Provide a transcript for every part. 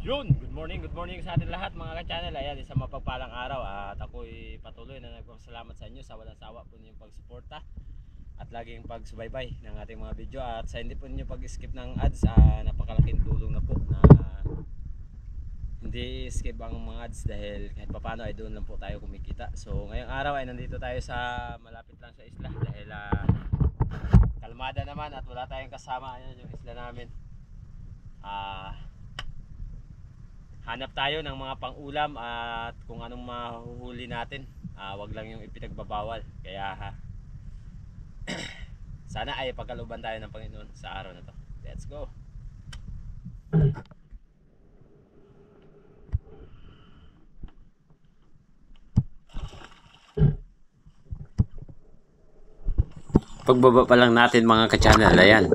Yun, good morning sa atin lahat mga ka-channel. Ayan, isang mapagpalang araw at ako'y patuloy na nagpapasalamat sa inyo sa walang sawa po ninyong pagsuporta at laging pagsubaybay ng ating mga video at sa hindi po ninyo pag-skip ng ads. Napakalaking tulong na po na hindi skip ang mga ads dahil kahit papano ay doon lang po tayo kumikita. So ngayong araw ay nandito tayo sa malapit lang sa isla dahil kalmada naman at wala tayong kasama. Ayan yung isla namin. Hanap tayo ng mga pang-ulam at kung anong mahuhuli natin. Wag lang yung ipinagbabawal. Kaya sana ay pagkalooban tayo ng Panginoon sa araw na to. Let's go. Pagbaba pa lang natin mga ka-channel, ayan.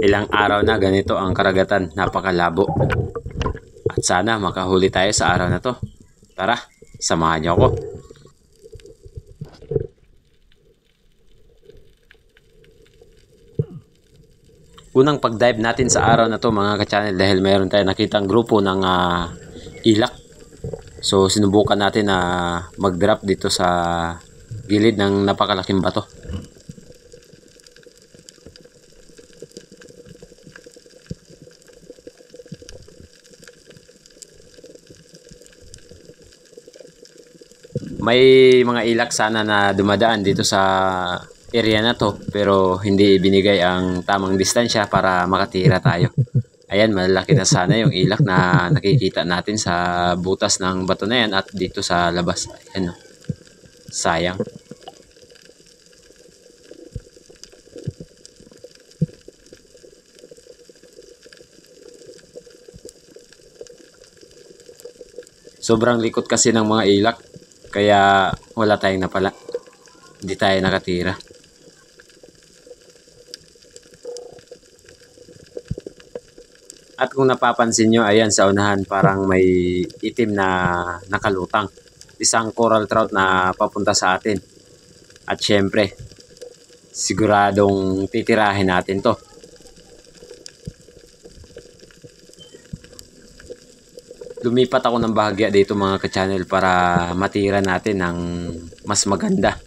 Ilang araw na ganito ang karagatan, napakalabo. At sana makahuli tayo sa araw na to. Tara, samahan niyo ako. Unang pag-dive natin sa araw na to mga ka-channel dahil mayroon tayong nakitang grupo ng ilak. So sinubukan natin na mag-drop dito sa gilid ng napakalaking bato. May mga ilak sana na dumadaan dito sa area na to pero hindi ibinigay ang tamang distansya para makatira tayo. Ayan, malalaki na sana yung ilak na nakikita natin sa butas ng bato na yan at dito sa labas. Ayan, no? Sayang. Sobrang likot kasi ng mga ilak. Kaya wala tayong napala. Hindi tayo nakatira. At kung napapansin nyo, ayan sa unahan parang may itim na nakalutang. Isang coral trout na papunta sa atin. At syempre, siguradong titirahin natin to. Lumipat ako ng bahagya dito mga ka-channel para matira natin ng mas maganda.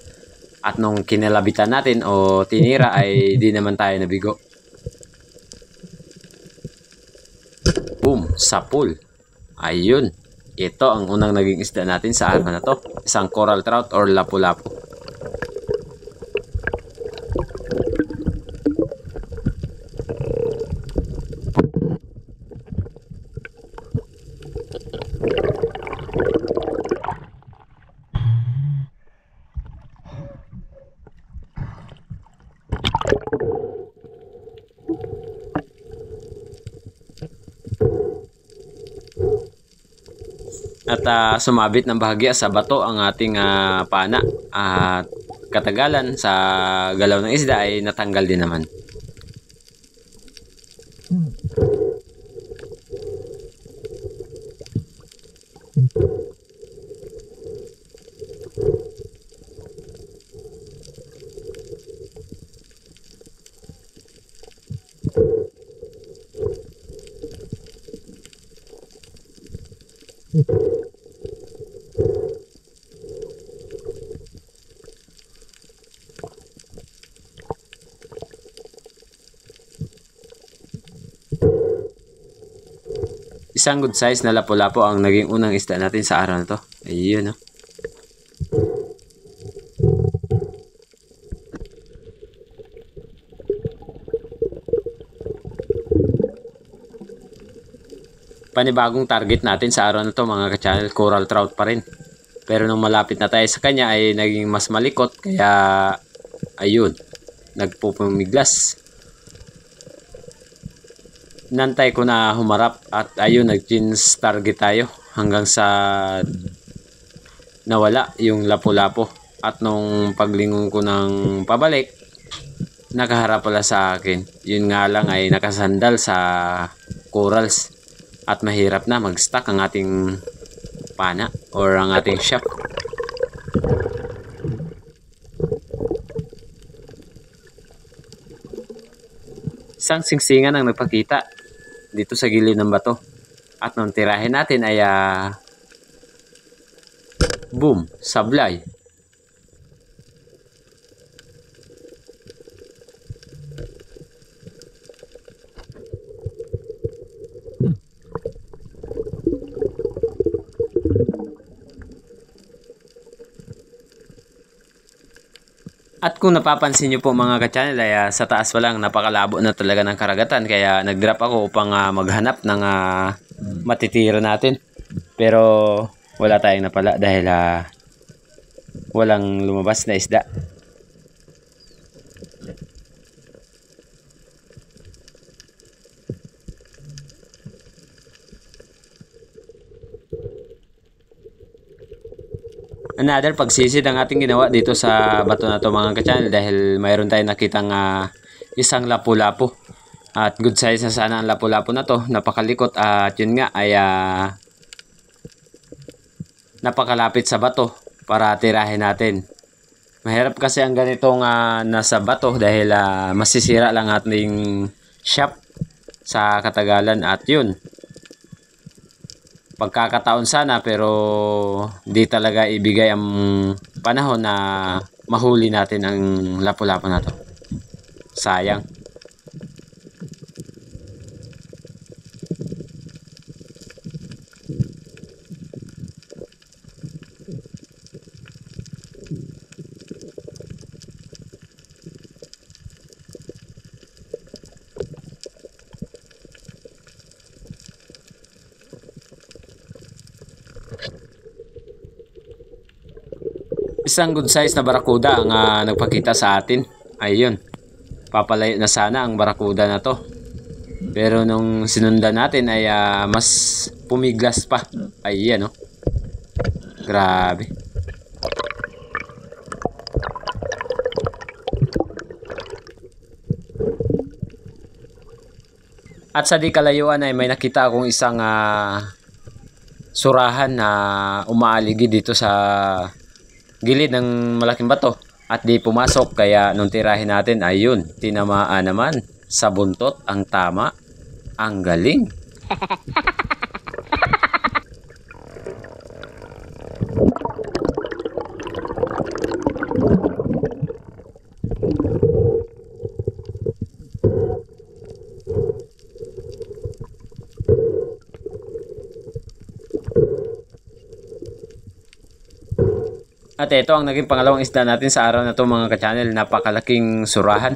At nung kinalabitan natin o tinira ay di naman tayo nabigo. Boom! Sapul! Ayun! Ito ang unang naging isda natin sa araw na to. Isang coral trout or lapu-lapu. At sumabit ng bahagya sa bato ang ating pana at katagalan sa galaw ng isda ay natanggal din naman. Isang good size na lapu-lapu ang naging unang isda natin sa araw na to. Ayun, no? Panibagong target natin sa araw na to mga ka-channel, coral trout pa rin. Pero nung malapit na tayo sa kanya ay naging mas malikot kaya ayun, nagpupumiglas. Nantay ko na humarap at ayun, nag-change target tayo hanggang sa nawala yung lapu-lapu. At nung paglingon ko ng pabalik, nakaharap pala sa akin. Yun nga lang ay nakasandal sa corals at mahirap na mag-stack ang ating pana or ang ating shop. Isang singsingan ang nagpakita dito sa gilid ng bato. At nung tirahin natin ay boom, sablay. At kung napapansin nyo po mga ka-channel ay sa taas pa lang napakalabo na talaga ng karagatan, kaya nag-drop ako upang maghanap ng matitira natin. Pero wala tayong napala dahil walang lumabas na isda. Another pagsisid ang ating ginawa dito sa bato na to mga ka-channel, dahil mayroon tayong nakitang isang lapu-lapu. At good size na sana ang lapu-lapu na to, napakalikot at yun nga ay napakalapit sa bato para tirahin natin. Mahirap kasi ang ganitong nasa bato dahil masisira lang ating shop sa katagalan, at yun, pagkakataon sana pero di talaga ibigay ang panahon na mahuli natin ang lapu-lapu na to. Sayang. Isang good size na barakuda ang nagpakita sa atin. Ayun, papalayo na sana ang barakuda na to, pero nung sinundan natin ay mas pumiglas pa. Ayan, oh. Grabe. At sa di kalayuan ay may nakita akong isang surahan na umaaligi dito sa gilid ng malaking bato at di pumasok, kaya nung tirahin natin ayun, tinamaan naman sa buntot ang tama. Ang galing. At ito ang naging pangalawang isda natin sa araw na to mga ka-channel. Napakalaking surahan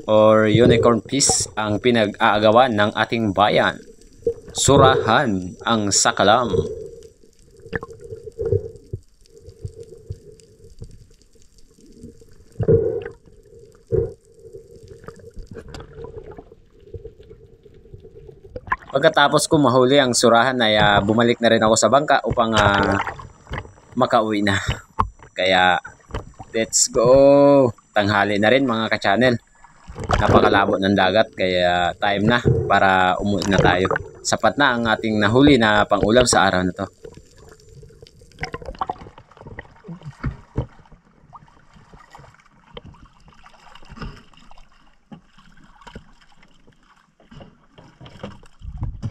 or unicorn fish ang pinag-aagawan ng ating bayan. Surahan ang sakalam. Pagkatapos ko mahuli ang surahan ay bumalik na rin ako sa bangka upang makauwi na. Kaya let's go. Tanghali na rin mga ka-channel. Napakalabo ng dagat, kaya time na para umuwi na tayo. Sapat na ang ating nahuli na pangulam sa araw na to.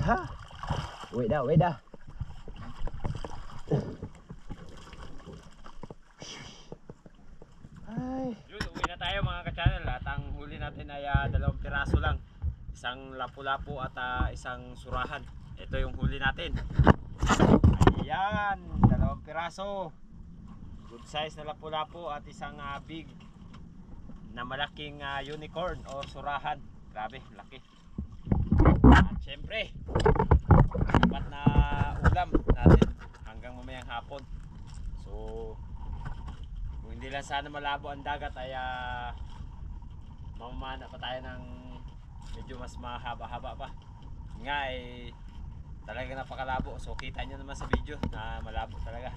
Ha? Wait dah. Yun, uwi na tayo mga ka-channel. At ang huli natin ay 2 piraso lang. Isang lapu-lapu at isang surahan. Ito yung huli natin. Ayan, 2 piraso. Good size na lapu-lapu at isang big na malaking unicorn o surahan. Grabe, laki. At syempre, dapat na ulam natin hanggang mamayang hapon. So kung hindi lang sana malabo ang dagat ay mamamana pa tayo ng medyo mas mahaba-haba pa. Nga talaga napakalabo. So kita nyo naman sa video na malabo talaga.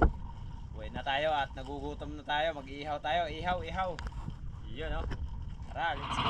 Uwi na tayo at nagugutom na tayo. Mag-iihaw tayo. Ihaw. Yun, no? Tara, let's go.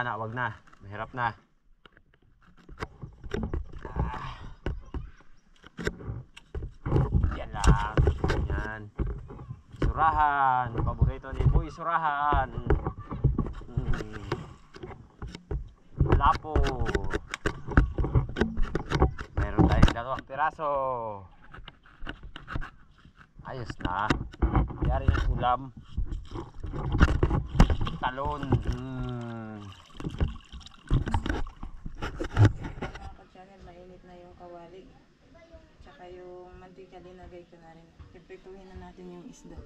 sana, wag na. Mahirap na. Yan lang. Yan. Surahan. Paborito ni Boy, surahan. Lapo. Meron tayong 2 piraso. Ayos na. Yari ng ulam. Talon. Mga ka-channel, mainit na yung kawali. Tsaka yung mantika, linagay ko na rin. Piprituhin na natin yung isda.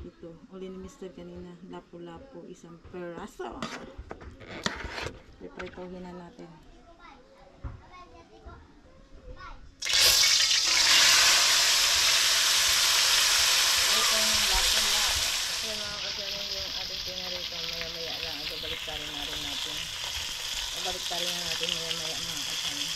Ito, uli ni Mr. kanina, lapu-lapu, 1 peraso. Piprituhin na natin. Itong lapu-lapu. Kasi mga ka-channel, yung ating pinarito, maya-maya lang. Ibabalik pa rin natin. Ibabalik pa rin natin maya-maya mga ka-channel.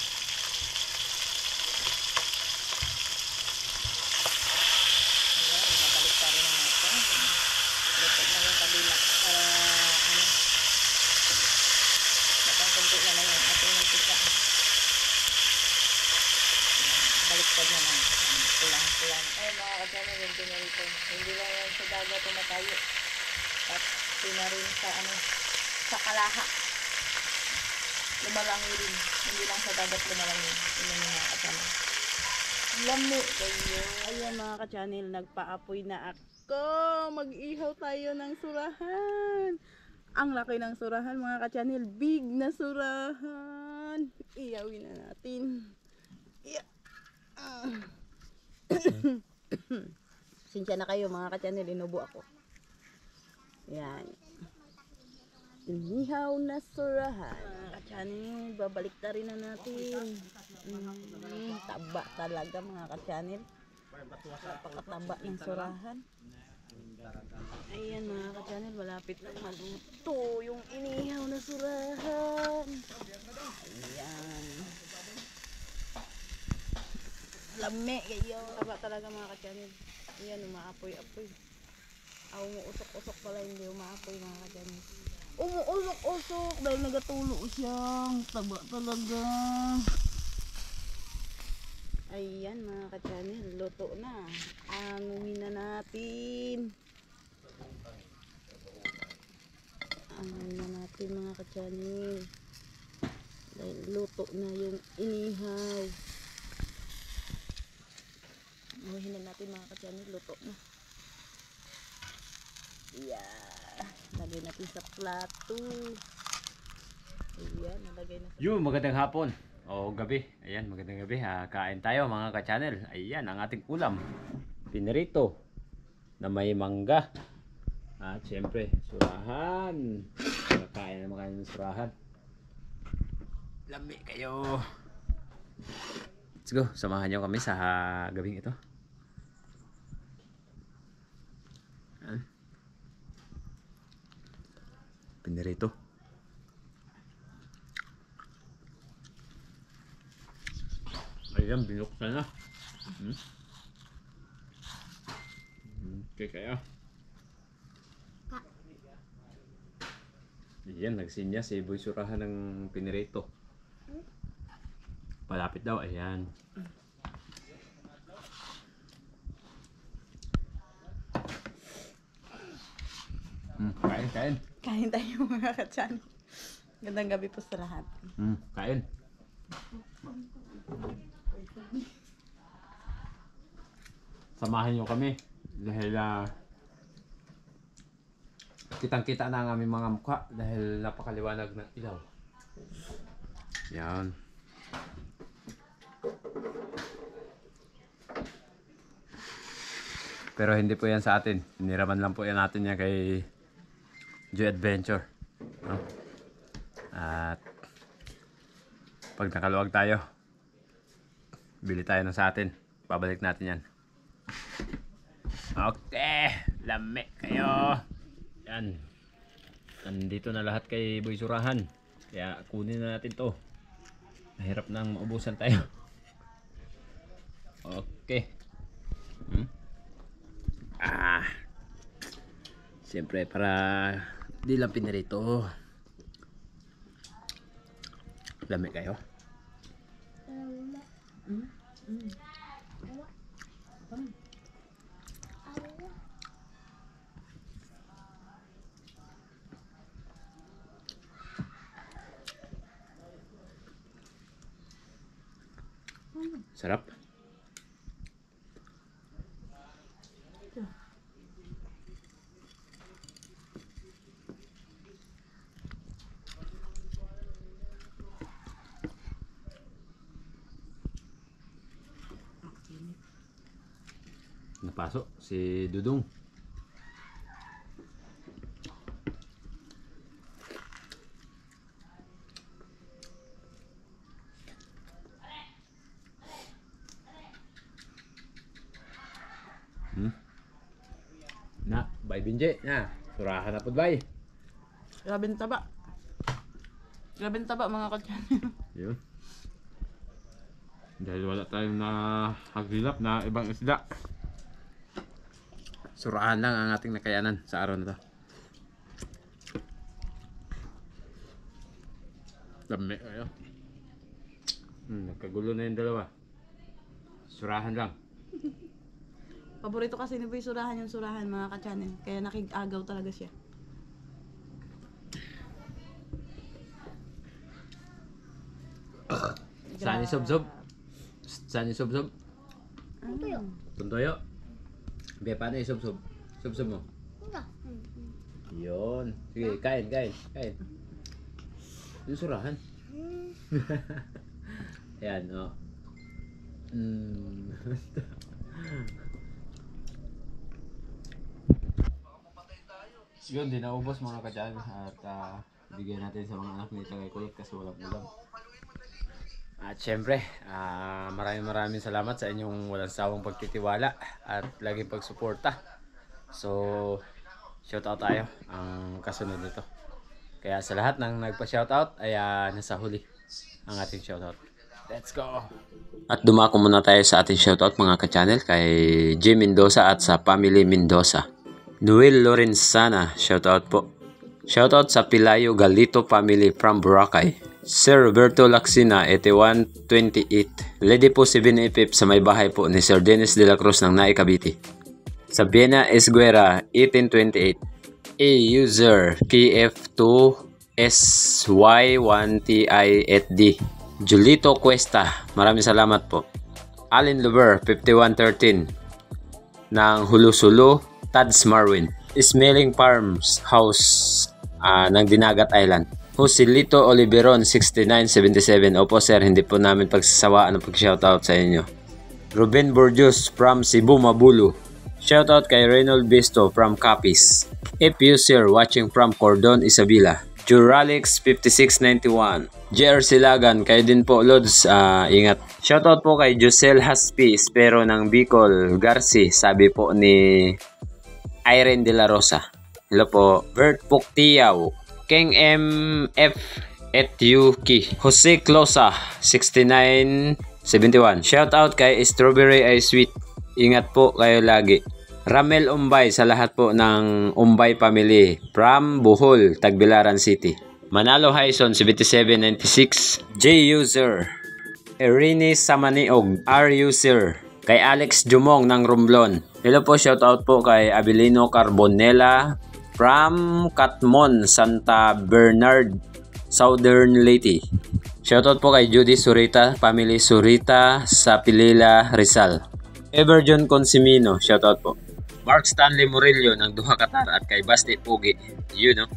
Baliktad na lang. Pulang-pulang. Ay mga ka-channel, yung pinarito. Hindi lang yan sa dagat tumatayo. At pinarin sa sa kalaha. Lumalangi rin. Hindi lang sa dagat lumalangi. Tingnan niyo mga ka-channel. Lami kayo. Ayan mga ka-channel, nagpaapoy na ako. Mag-ihaw tayo ng surahan. Ang laki ng surahan mga ka-channel. Big na surahan. Iyawin na natin. Yeah. Sinsya na kayo mga ka-channel, inubo ako. Yan. Inihaw na surahan. Mga ka-channel, babalik na rin na natin. Taba talaga mga ka-channel. Napakataba ng surahan. Ayan mga ka-channel, malapit na maluto yung inihaw na surahan. Ayan. Lami kayo. Taba talaga mga ka-channel. Ayan, umaapoy-apoy. Umuusok-usok pala, hindi umaapoy mga ka-channel. Umuusok-usok dahil nagatulo siyang taba talaga. Ayan mga ka-channel, luto na. Anguhin na natin. Anguhin na natin mga ka-channel. Dahil luto na yung inihaw. Anguhin na natin mga ka-channel, luto na. Yeah. Lagay natin sa plato. Ayan, nalagay na sa Yung magandang hapon o gabi. Ayan, magandang gabi. Kain tayo mga ka-channel. Ayan, ang ating ulam. Pinirito na may mangga. At syempre, surahan. Kain naman kayo ng surahan. Lami kayo. Let's go. Samahan nyo kami sa gabing ito. Ayan. Pinirito. Ayan, binuksan na. Okay, kaya. Ayan, nagsinya si Boy Surahan ng pinirito. Palapit daw, ayan. Kain, kain. kain tayo mga ka-channel. Gandang gabi po sa lahat. Kain. Samahan nyo kami dahil kitang-kita na ang aming mga mukha dahil napakaliwanag ng ilaw. Yan. Pero hindi po yan sa atin. Hiniraman lang po yan natin yan kay Joy Adventure. No? At pag nakaluwag tayo, bili tayo ng sa atin. Pabalik natin yan. Okay, lami kayo. Yan. Nandito na lahat kay Boy Surahan. Kaya kunin na natin to. Mahirap nang maubusan tayo. Okay. Siyempre para di lang pinirito. Dami kayo. Sarap. Napasok si Dudong. Na, bay binje na. Surahan na pud bay. Grabing taba. Grabing taba mga ka-channel. Yun. Dahil wala tayong nakagilap na ibang isda. Surahan lang ang ating nakayanan sa araw na to. Dami kayo. Nagkagulo na yung dalawa. Surahan lang. Paborito kasi ni Boy surahan yung surahan mga ka-channel. Kaya nakig-agaw talaga siya. Saan isob-sob? Saan isob-sob? Tuntoyo. Be, paano isob-sob? Sob-sob mo? Yun. Sige, kain. Yung surahan. Ayan, o. Yun, di naubos mga kadyan. At bigyan natin sa mga anak ni Tagay Kulot kasi walang ulam. At syempre, maraming salamat sa inyong walang sawang pagtitiwala at laging pagsuporta. So, shoutout tayo ang kasunod nito. Kaya sa lahat ng nagpa-shoutout ay nasa huli ang ating shoutout. Let's go! At dumako muna tayo sa ating shoutout mga ka-channel kay J. Mendoza at sa family Mendoza. Noel Lorenzana, shoutout po. Shoutout sa Pilayo Galito family from Boracay. Sir Roberto Laxina, 8128. Lady po 7FF sa may bahay po ni Sir Dennis de la Cruz ng Naik Cavite. Sabiena Esguera, 1828. A-User, KF2SY1TIFD. Julito Cuesta, maraming salamat po. Alin Luber, 5113. Ng Hulusulo, Tads Marwin. Smelling Farms House ng Dinagat Island. Joselito Oliveron 6977. Opo sir, hindi po namin pagsasawaan ng pag-shoutout sa inyo. Ruben Borjos from Cebu, Mabulu. Shoutout kay Reynold Bisto from Capiz. FU sir watching from Cordon, Isabela. Juralix 5691. JR Silagan, kayo din po Lods, ingat. Shoutout po kay Josel Haspi, Espero ng Bicol, Garci, sabi po ni Irene de la Rosa. Hello po. Bert Puktiyaw, King MF at Yuki. Jose Closa 6971. Shoutout kay Strawberry Ice Sweet. Ingat po kayo lagi. Ramel Umbay sa lahat po ng Umbay family from Bohol, Tagbilaran City. Manalo Hyson 7796. J-User Erini Samaniog R-User. Kay Alex Jumong ng Romblon. Hello po, shoutout po kay Abilino Carbonella from Katmon, Santa Bernard, Southern Leyte. Shoutout po kay Judy Surita, family Surita sa Pilila, Rizal. Everjon Consimino, shoutout po. Mark Stanley Murillo ng Duha Qatar at kay Basti Pugi. You know.